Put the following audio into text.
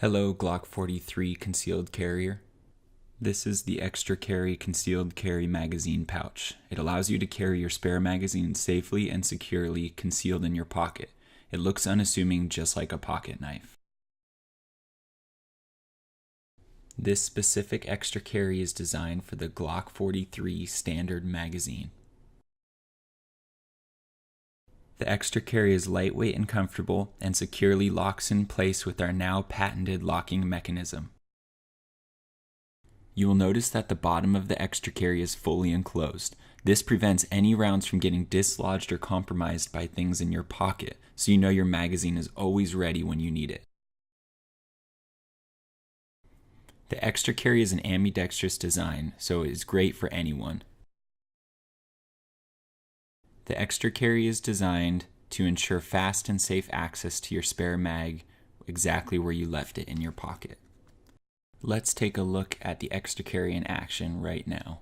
Hello, Glock 43 concealed carrier. This is the ExtraCarry concealed carry magazine pouch. It allows you to carry your spare magazine safely and securely concealed in your pocket. It looks unassuming, just like a pocket knife. This specific ExtraCarry is designed for the Glock 43 standard magazine. The ExtraCarry is lightweight and comfortable and securely locks in place with our now patented locking mechanism. You will notice that the bottom of the ExtraCarry is fully enclosed. This prevents any rounds from getting dislodged or compromised by things in your pocket, so you know your magazine is always ready when you need it. The ExtraCarry is an ambidextrous design, so it is great for anyone. The ExtraCarry is designed to ensure fast and safe access to your spare mag exactly where you left it in your pocket. Let's take a look at the ExtraCarry in action right now.